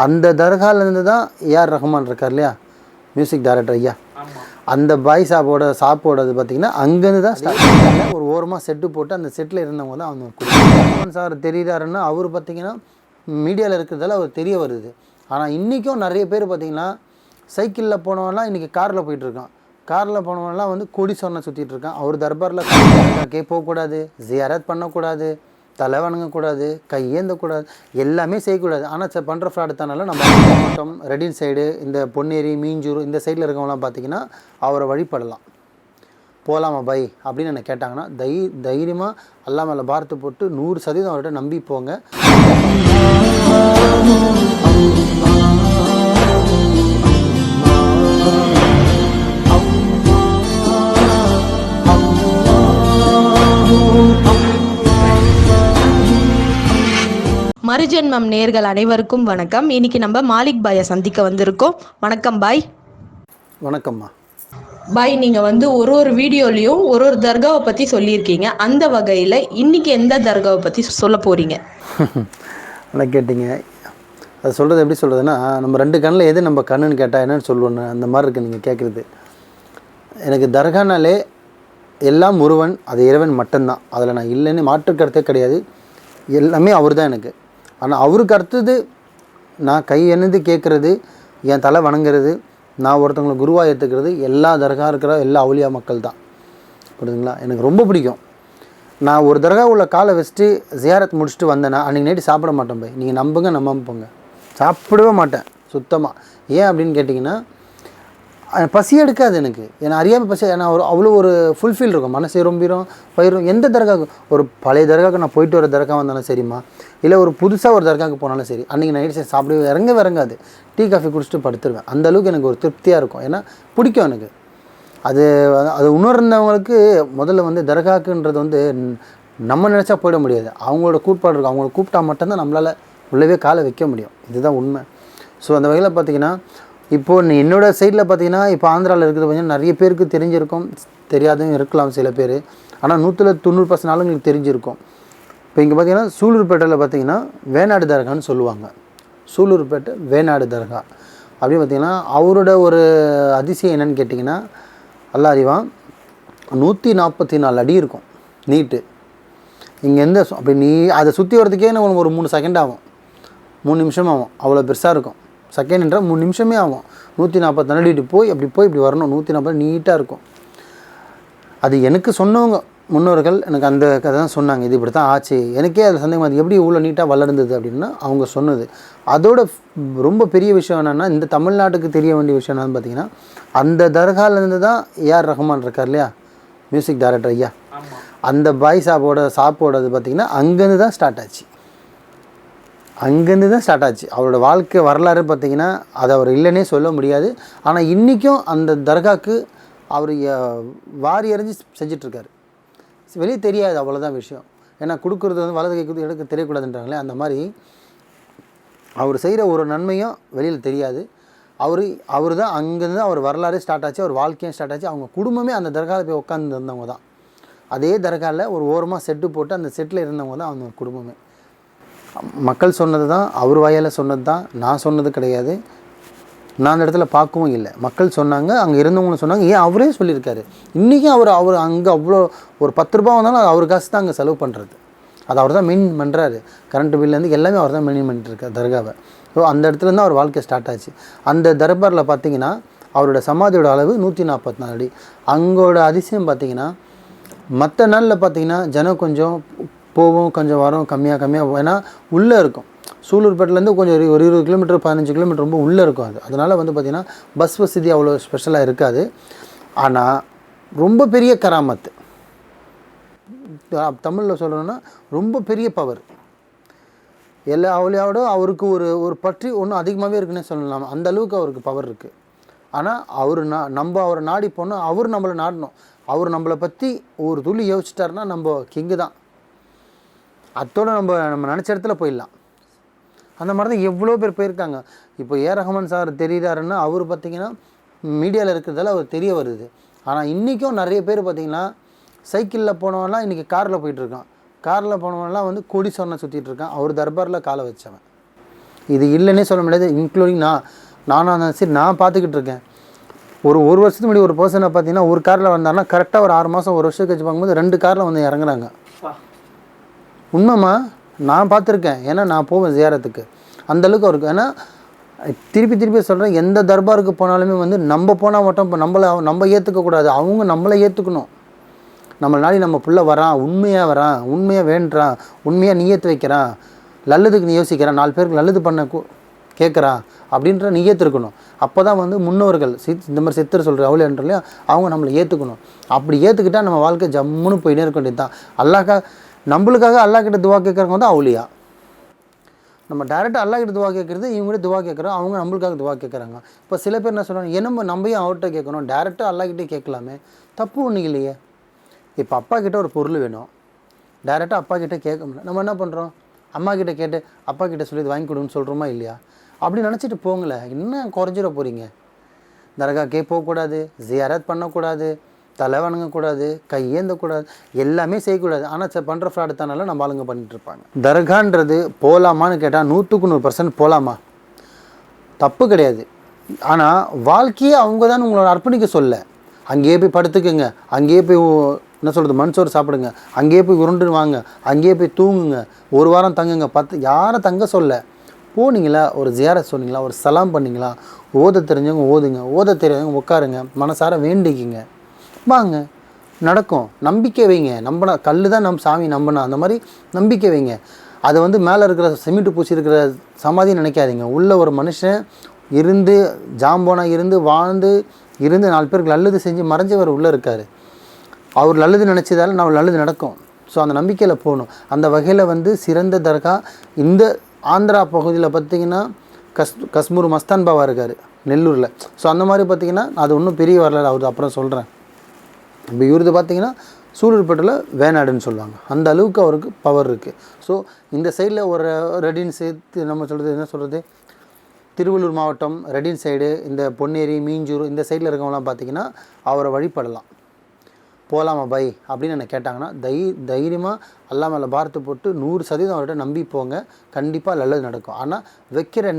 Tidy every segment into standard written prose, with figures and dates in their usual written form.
அந்த தர்காலேருந்து தான் ஏஆர் ரஹ்மான் இருக்கார் இல்லையா, மியூசிக் டைரக்டர் ஐயா, அந்த பாய் சாப்போடது பார்த்திங்கன்னா அங்கேருந்து தான் ஸ்டார்ட். ஒரு ஓரமாக செட்டு போட்டு அந்த செட்டில் இருந்தவங்க தான் அவங்க ரஹ்மான் சார் தெரியுறாருன்னா அவர் பார்த்திங்கன்னா மீடியாவில் இருக்கிறதால அவர் தெரிய வருது. ஆனால் இன்றைக்கும் நிறைய பேர் பார்த்திங்கன்னா சைக்கிளில் போனவன்லாம் இன்றைக்கி காரில் போயிட்டுருக்கான். காரில் போனவன்லாம் வந்து கோடீஸ்வரனை சுற்றிட்டு இருக்கான். அவர் தர்பாரில் கே போகக்கூடாது, ஜியாரத் பண்ணக்கூடாது, தலை வணங்கக்கூடாது, கையேந்தக்கூடாது, எல்லாமே செய்யக்கூடாது. ஆனால் பண்ணுற ஃப்ராடுத்தனால நம்ம மாவட்டம் ரெடின் சைடு, இந்த பொன்னேரி, மீஞ்சூர் இந்த சைடில் இருக்கவங்களாம் பார்த்திங்கன்னா அவரை வழிபடலாம். போகலாமா பை அப்படின்னு என்னை கேட்டாங்கன்னா தைரியமாக அல்லா மேலே பாரத்தை போட்டு 100% அவர்கிட்ட நம்பி போங்க. மறுஜென்மம் நேர்கள் அனைவருக்கும் வணக்கம். இன்னைக்கு நம்ம மாலிக் பாயை சந்திக்க வந்திருக்கோம். வணக்கம் பாய். வணக்கம்மா. பாய், நீங்கள் வந்து ஒரு வீடியோலையும் ஒரு தர்காவை பற்றி சொல்லியிருக்கீங்க. அந்த வகையில் இன்னைக்கு எந்த தர்காவை பற்றி சொல்ல போகிறீங்க? நல்லா கேட்டிங்க. அது சொல்கிறது எப்படி சொல்கிறதுன்னா, நம்ம 2 கண்ணில் எது நம்ம கண்ணுன்னு கேட்டால் என்னென்னு சொல்லுவோன்னு அந்த மாதிரி இருக்குது நீங்கள் கேட்குறது. எனக்கு தர்கானாலே எல்லாம் ஒருவன், அது இறைவன் மட்டும்தான். அதில் நான் இல்லைன்னு மாற்று கருத்தே கிடையாது. எல்லாமே அவர் தான் எனக்கு. ஆனால் அவருக்கு அடுத்தது நான் கை என்னது கேட்குறது, என் தலை வணங்குறது, நான் ஒருத்தவங்களை குருவாக ஏற்றுக்கிறது எல்லா தர்கா இருக்கிற எல்லா அவுலியா மக்கள் தான். புரியுதுங்களா? எனக்கு ரொம்ப பிடிக்கும். நான் ஒரு தர்கா உள்ள காலை வச்சுட்டு ஜியாரத் முடிச்சுட்டு வந்தேன்னா அன்றைக்கி நைட்டு சாப்பிட மாட்டேன் போய். நீங்கள் நம்புங்க நம்பாமல் சாப்பிடவே மாட்டேன் சுத்தமாக. ஏன் அப்படின்னு கேட்டிங்கன்னா, பசி எடுக்காது எனக்கு. ஏன்னா அறியாமல் பசி, ஏன்னா அவ்வளோ ஒரு ஃபுல்ஃபில் இருக்கும். மனசு ரொம்பிடும், பயிரும். எந்த தர்காவுக்கு, ஒரு பழைய தர்காவுக்கு நான் போயிட்டு வர தர்கா வந்தாலும் சரிம்மா, இல்லை ஒரு புதுசாக ஒரு தர்காவுக்கு போனாலும் சரி, அன்றைக்கி நைட்டு சரி சாப்பிடவே இறங்காது. டீ காஃபி குடிச்சிட்டு படுத்துருவேன். அந்தளவுக்கு எனக்கு ஒரு திருப்தியாக இருக்கும். ஏன்னா பிடிக்கும் எனக்கு. அது உணர்ந்தவங்களுக்கு முதல்ல வந்து தர்காக்குன்றது வந்து நம்ம நினச்சா போயிட முடியாது. அவங்களோட கூட்பாடு இருக்கும். அவங்கள கூப்பிட்டா மட்டும்தான் நம்மளால் உள்ளவே காலை வைக்க முடியும். இதுதான் உண்மை. ஸோ அந்த வகையில் பார்த்திங்கன்னா, இப்போது என்னோடய சைடில் பார்த்திங்கன்னா, இப்போ ஆந்திராவில் இருக்கிறது பார்த்திங்கன்னா நிறைய பேருக்கு தெரிஞ்சிருக்கும், தெரியாதும் இருக்கலாம் சில பேர். ஆனால் 190% ஆளுங்களுக்கு தெரிஞ்சிருக்கும். இப்போ இங்கே பார்த்திங்கன்னா சூலூர்பேட்டையில் பார்த்திங்கன்னா வேணாடு தர்கான்னு சொல்லுவாங்க. சூலூர்பேட்டை வேணாடு தர்கா அப்படின்னு பார்த்திங்கன்னா, அவரோட ஒரு அதிசயம் என்னென்னு கேட்டிங்கன்னா, அல்லா அறிவான் 144 அடி இருக்கும் நீட்டு. இங்கேருந்து அப்படி அதை சுற்றி வரதுக்கே நம்ம ஒரு 3 செகண்ட் ஆகும், 3 நிமிஷம் ஆகும். அவ்வளோ பெருசாக இருக்கும். செகண்ட்ன்றால் 3 நிமிஷமே ஆகும். 144 அடி போய் இப்படி வரணும். 140 நீட்டாக இருக்கும். அது எனக்கு சொன்னவங்க முன்னோர்கள் எனக்கு அந்த கதை தான் சொன்னாங்க. இது இப்படி தான் ஆச்சு. எனக்கே அது சந்தேகம், அது எப்படி இவ்வளோ நீட்டாக வளர்ந்தது அப்படின்னா அவங்க சொன்னது. அதோட ரொம்ப பெரிய விஷயம் என்னென்னா, இந்த தமிழ்நாட்டுக்கு தெரிய வேண்டிய விஷயம் என்னென்னு பார்த்தீங்கன்னா, அந்த தர்காலேருந்து தான் ஏஆர் ரஹ்மான் இருக்கார் இல்லையா, மியூசிக் டைரக்டர் ஐயா, அந்த பாய் சாப்போடது பார்த்திங்கன்னா அங்கேருந்து தான் ஸ்டார்ட் ஆச்சு. அவரோட வாழ்க்கை வரலாறு பார்த்திங்கன்னா அது அவர் இல்லைன்னே சொல்ல முடியாது. ஆனால் இன்றைக்கும் அந்த தர்காவுக்கு அவர் வாரி எறிஞ்சு செஞ்சிட்ருக்காரு. வெளியே தெரியாது, அவ்வளோதான் விஷயம். ஏன்னா கொடுக்குறது வந்து வலது கை எடுக்க தெரியக்கூடாதுன்றாங்களே, அந்த மாதிரி அவர் செய்கிற ஒரு நன்மையும் வெளியில் தெரியாது. அவர் தான் அங்கேருந்து அவர் வரலாறே ஸ்டார்ட் ஆச்சு, அவர் வாழ்க்கையும் ஸ்டார்ட் ஆச்சு. அவங்க குடும்பமே அந்த தர்காவில் போய் உட்காந்து இருந்தவங்க தான். அதே தர்காவில் ஒரு ஓரமாக செட்டு போட்டு அந்த செட்டில் இருந்தவங்க தான் அவங்க குடும்பமே. மக்கள் சொன்னது தான், அவர் வாயால் சொன்னது தான், நான் சொன்னது கிடையாது. நான் அந்த இடத்துல பார்க்கவும் இல்லை. மக்கள் சொன்னாங்க, அங்கே இருந்தவங்களும் சொன்னாங்க. ஏன் அவரே சொல்லியிருக்காரு. இன்றைக்கும் அவர் அங்கே அவ்வளோ ஒரு 10 ரூபா வந்தாலும் அது அவர் காசு தான் அங்கே செலவு பண்ணுறது. அது அவர் தான் மெயின் பண்ணுறாரு. கரண்ட்டு பில்லேருந்து எல்லாமே அவர் தான் மெயின் பண்ணிட்டுருக்கார் தர்காவை. ஸோ அந்த இடத்துலேருந்து அவர் வாழ்க்கை ஸ்டார்ட் ஆச்சு. அந்த தர்பாரில் பார்த்திங்கன்னா அவரோட சமாதியோட அளவு 144 அடி. அங்கோட அதிசயம் பார்த்திங்கன்னா, மற்ற நாளில் பார்த்திங்கன்னா ஜனம் கொஞ்சம் போகும், கொஞ்சம் வரும், கம்மியாக ஏன்னா உள்ளே இருக்கும். சூலூர்பேட்டிலேருந்து கொஞ்சம் ஒரு 20 கிலோமீட்டர் 15 கிலோமீட்டர் ரொம்ப உள்ளே இருக்கும் அது. அதனால் வந்து பார்த்திங்கன்னா பஸ் வசதி அவ்வளோ ஸ்பெஷலாக இருக்காது. ஆனால் ரொம்ப பெரிய கராமத்து, தமிழில் சொல்லணும்னா ரொம்ப பெரிய பவர். எல்லா அவளியோட அவருக்கு ஒரு பற்றி ஒன்றும் அதிகமாகவே இருக்குன்னே சொல்லலாம். அந்த அளவுக்கு அவருக்கு பவர் இருக்குது. ஆனால் நம்ம அவரை நாடி போனால் அவர் நம்மளை நாடணும். அவர் நம்மளை பற்றி ஒரு துளி யோசிச்சிட்டாருன்னா நம்ம கிங்கு தான். அத்தோடு நம்ம நினச்ச இடத்துல போயிடலாம். அந்த மாதிரி தான் எவ்வளோ பேர் போயிருக்காங்க. இப்போ ஏஆர் ரஹ்மான் சார் தெரியுறாருன்னா அவர் பார்த்திங்கன்னா மீடியாவில் இருக்கிறதால அவர் தெரிய வருது. ஆனால் இன்றைக்கும் நிறைய பேர் பார்த்திங்கன்னா சைக்கிளில் போனவன்லாம் இன்றைக்கி காரில் போயிட்டுருக்கான். காரில் போனவன்லாம் வந்து கோடீஸ்வரனை சுற்றிட்டு இருக்கான். அவர் தர்பாரில் காலை வச்சவன். இது இல்லைன்னே சொல்ல முடியாது. இன்க்ளூடிங் நானாக இருந்தாலும் சரி, நான் பார்த்துக்கிட்டு இருக்கேன். ஒரு வருஷத்துக்கு முன்னாடி ஒரு பர்சனை பார்த்தீங்கன்னா ஒரு காரில் வந்தாங்கன்னா கரெக்டாக ஒரு 6 மாதம் 1 வருஷம் கழிச்சு பார்க்கும்போது 2 காரில் வந்து இறங்குறாங்க. உண்மைமா, நான் பார்த்துருக்கேன். ஏன்னா நான் போவேன் ஜியாரத்துக்கு, அந்தளவுக்கு அவருக்கு. ஏன்னா திருப்பி சொல்கிறேன், எந்த தர்பாருக்கு போனாலுமே வந்து நம்ம போனால் மட்டும் இப்போ நம்ம ஏற்றுக்கக்கூடாது, அவங்க நம்மளை ஏற்றுக்கணும். நம்ம நாடி நம்ம பிள்ளை வரான், உண்மையாக வேண்டுறான், உண்மையாக நியத்து வைக்கிறான், நல்லதுக்கு நீ யோசிக்கிறான், 4 பேருக்கு நல்லது பண்ண கேட்குறான் அப்படின்ற நியத்து இருக்கணும். அப்போ தான் வந்து முன்னோர்கள் இந்த மாதிரி சித்தர் சொல்கிற அவுளியான்ற இல்லையா, அவங்க நம்மளை ஏற்றுக்கணும். அப்படி ஏற்றுக்கிட்டால் நம்ம வாழ்க்கை ஜம்முன்னு போயிட்டே இருக்க வேண்டியது தான். நம்மளுக்காக அல்லாஹ் கிட்ட துவா கேட்குறவங்க வந்து அவுளியா. நம்ம டேரெக்டாக அல்லாஹ் கிட்ட துவா கேட்குறது, இவங்க துவா கேட்குறோம், அவங்க நம்மளுக்காக துவா கேட்குறாங்க. இப்போ சில பேர் என்ன சொல்கிறாங்க, நம்ம அவர்கிட்ட கேட்கணும், டேரெக்டாக அல்லாஹ்கிட்டே கேட்கலாமே, தப்பு ஒன்றும் இல்லையே. இப்போ அப்பா கிட்டே ஒரு பொருள் வேணும், டேரெக்டாக அப்பா கிட்டே கேட்க முடியல, நம்ம என்ன பண்ணுறோம், அம்மா கிட்டே கேட்டு அப்பா கிட்டே சொல்லி இது வாங்கி கொடுன்னு சொல்கிறோமா இல்லையா? அப்படி நினச்சிட்டு போங்களேன், என்ன குறைஞ்சிட போகிறீங்க? தர்காக்கே போகக்கூடாது, ஜியாரத் பண்ணக்கூடாது, தலை வணங்கக்கூடாது, கையேந்தக்கூடாது, எல்லாமே செய்யக்கூடாது. ஆனால் பண்ணுற ஃப்ராடுத்தானால நம்ம ஆளுங்க பண்ணிகிட்ருப்பாங்க. தர்கான்றது போகலாமான்னு கேட்டால் 100% போகலாமா, தப்பு கிடையாது. ஆனால் வாழ்க்கையே அவங்க தான் உங்களோட அர்ப்பணிக்க சொல்ல. அங்கேயே போய் படுத்துக்குங்க, அங்கேயே போய் என்ன சொல்கிறது மண்சோறு சாப்பிடுங்க, அங்கேயே போய் உருண்டு வாங்க, அங்கேயே போய் தூங்குங்க, 1 வாரம் தங்குங்க, 10 யாரை தங்க சொல்ல. போனீங்களா, ஒரு ஜியாரத் சொன்னீங்களா, ஒரு சலாம் பண்ணிங்களா, ஓத தெரிஞ்சவங்க ஓதுங்க, ஓத தெரியாதவங்க உட்காருங்க, மனசார வேண்டிக்கிங்க, வாங்க, நடக்கும். நம்பிக்கை வைங்க. நம்பினா கல் தான் சாமி நம்பினா அந்த மாதிரி நம்பிக்கை வைங்க. அது வந்து மேலே இருக்கிற சிமெண்ட்டு பூச்சி இருக்கிற சமாதின்னு நினைக்காதீங்க. உள்ள ஒரு மனுஷன் இருந்து ஜாம்போனா இருந்து வாழ்ந்து 4 பேருக்கு நல்லது செஞ்சு மறைஞ்சவர் உள்ளே இருக்கார். அவர் நல்லது நினச்சதால நம்ம நல்லது நடக்கும். ஸோ அந்த நம்பிக்கையில் போகணும். அந்த வகையில் வந்து சிறந்த தர்கா இந்த ஆந்திரா பகுதியில் பார்த்திங்கன்னா கஸ்மூர் மஸ்தான் பாபா இருக்கார் நெல்லூரில். ஸோ அந்த மாதிரி பார்த்திங்கன்னா அது ஒன்றும் பெரிய வரலாறு, அவர் அப்புறம் சொல்கிறேன். இப்போ இவரது பார்த்திங்கன்னா சூலூர்பேட்டையில் வேணாடுன்னு சொல்லுவாங்க, அந்த அளவுக்கு அவருக்கு பவர் இருக்குது. ஸோ இந்த சைடில் ஒரு ரெடின் சேர்த்து நம்ம சொல்கிறது என்ன சொல்கிறது, திருவள்ளூர் மாவட்டம் ரெடின் சைடு, இந்த பொன்னேரி மீஞ்சூர் இந்த சைடில் இருக்கவங்களாம் பார்த்திங்கன்னா அவரை வழிபடலாம். போகலாமா பை அப்படின்னு என்ன கேட்டாங்கன்னா தைரியமாக அல்லா மேலே பாரத்தை போட்டு 100% அவர்கிட்ட நம்பி போங்க, கண்டிப்பாக நல்லது நடக்கும். ஆனால் வைக்கிற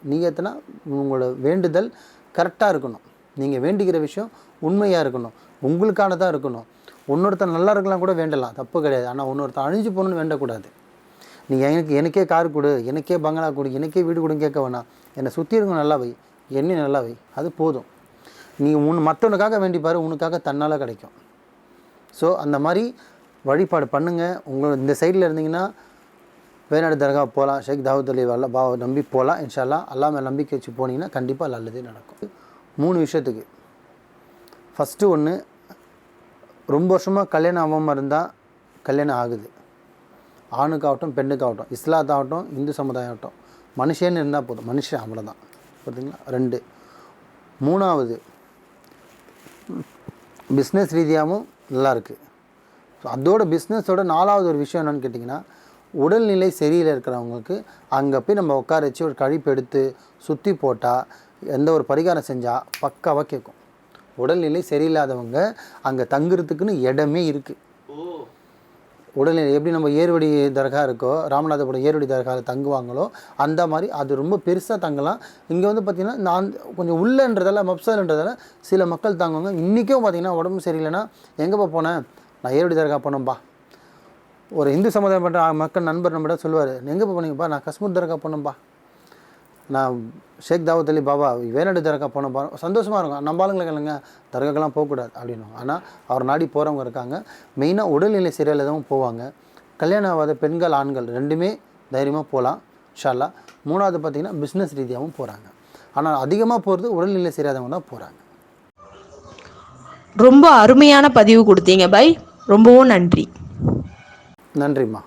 நீயத்துனா உங்களோட வேண்டுதல் கரெக்டாக இருக்கணும். நீங்கள் வேண்டிக்கிற விஷயம் உண்மையாக இருக்கணும், உங்களுக்கானதாக இருக்கணும். இன்னொருத்தர் நல்லா இருக்கலாம் கூட வேண்டலாம், தப்பு கிடையாது. ஆனால் இன்னொருத்தர் அழிஞ்சு போகணுன்னு வேண்டக்கூடாது. நீங்கள் எனக்கே கார் கொடு, எனக்கே பங்களா கொடு, எனக்கே வீடு கொடுன்னு கேட்க வேணாம். என்னை சுற்றி இருக்கும் நல்லா வை, என்னையும் நல்லா வை, அது போதும். நீங்கள் மற்றவனுக்காக வேண்டிப்பார், உனக்காக தன்னால் கிடைக்கும். ஸோ அந்த மாதிரி வழிபாடு பண்ணுங்கள். இந்த சைடில் இருந்தீங்கன்னா வேணாடு தர்கா போகலாம், ஷேக் தாவூத் அலி பாபா நம்பி போகலாம். இன்ஷா அல்லாஹ் அல்லா மேலே நம்பிக்கை வச்சு போனீங்கன்னா கண்டிப்பாக நல்லதே நடக்கும். 3 விஷயத்துக்கு. ஃபஸ்ட்டு ஒன்று, ரொம்ப வருஷமாக கல்யாணம் ஆகாமல் இருந்தால் கல்யாணம் ஆகுது, ஆணுக்காகட்டும் பெண்ணுக்காகட்டும், இஸ்லாத்தாகட்டும் இந்து சமுதாயம் ஆகட்டும், மனுஷன்னு இருந்தால் போதும், மனுஷன் அவ்வளோதான். பார்த்தீங்களா? 2. 3வது, பிஸ்னஸ் ரீதியாகவும் நல்லாயிருக்கு. ஸோ அதோட பிஸ்னஸோட 4வது ஒரு விஷயம் என்னென்னு கேட்டிங்கன்னா, உடல்நிலை சரியில் இருக்கிறவங்களுக்கு அங்கே போய் நம்ம உட்கார வச்சு ஒரு கழிப்பு எடுத்து சுற்றி போட்டால், எந்த ஒரு பரிகாரம் செஞ்சால் பக்காவாக கேட்கும். உடல்நிலை சரியில்லாதவங்க அங்கே தங்குறதுக்குன்னு இடமே இருக்குது. உடல்நிலை எப்படி நம்ம ஏர்வடி தர்கா இருக்கோ, ராமநாதபுரம் ஏர்வடி தர்காவில் தங்குவாங்களோ அந்த மாதிரி அது ரொம்ப பெருசாக தங்கலாம். இங்கே வந்து பார்த்திங்கன்னா நான் கொஞ்சம் உள்ளன்றதால மப்சல்ன்றதால சில மக்கள் தாங்குவாங்க. இன்றைக்கும் பார்த்திங்கன்னா உடம்பு சரியில்லைன்னா எங்கேப்பா போனேன், நான் ஏர்வடி தர்கா போனேன்ப்பா. ஒரு இந்து சமுதாயம் பண்ணுற மக்கள் நண்பர் நம்மகிட்ட சொல்லுவார், எங்கேப்பா போனீங்கப்பா, நான் கஸ்மூர் தர்கா போனேன்ப்பா, நான் ஷேக் தாவூத் அலி பாபா வேணாடு தர்கா போனப்பா. சந்தோஷமாக இருக்கும். நம்ம ஆளுங்களுக்கு இல்லைங்க தர்காக்கெல்லாம் போகக்கூடாது அப்படின்னு. ஆனால் அவர் நாடி போகிறவங்க இருக்காங்க. மெயினாக உடல்நிலை சரியில்லாதவங்க போவாங்க. கல்யாணம் ஆகாத பெண்கள் ஆண்கள் 2மே தைரியமாக போகலாம் இன்ஷா அல்லாஹ். 3வது பார்த்திங்கன்னா பிஸ்னஸ் ரீதியாகவும் போகிறாங்க. ஆனால் அதிகமாக போகிறது உடல்நிலை சரியாதவங்க தான் போகிறாங்க. ரொம்ப அருமையான பதிவு கொடுத்தீங்க பை, ரொம்பவும் நன்றி. நன்றிம்மா.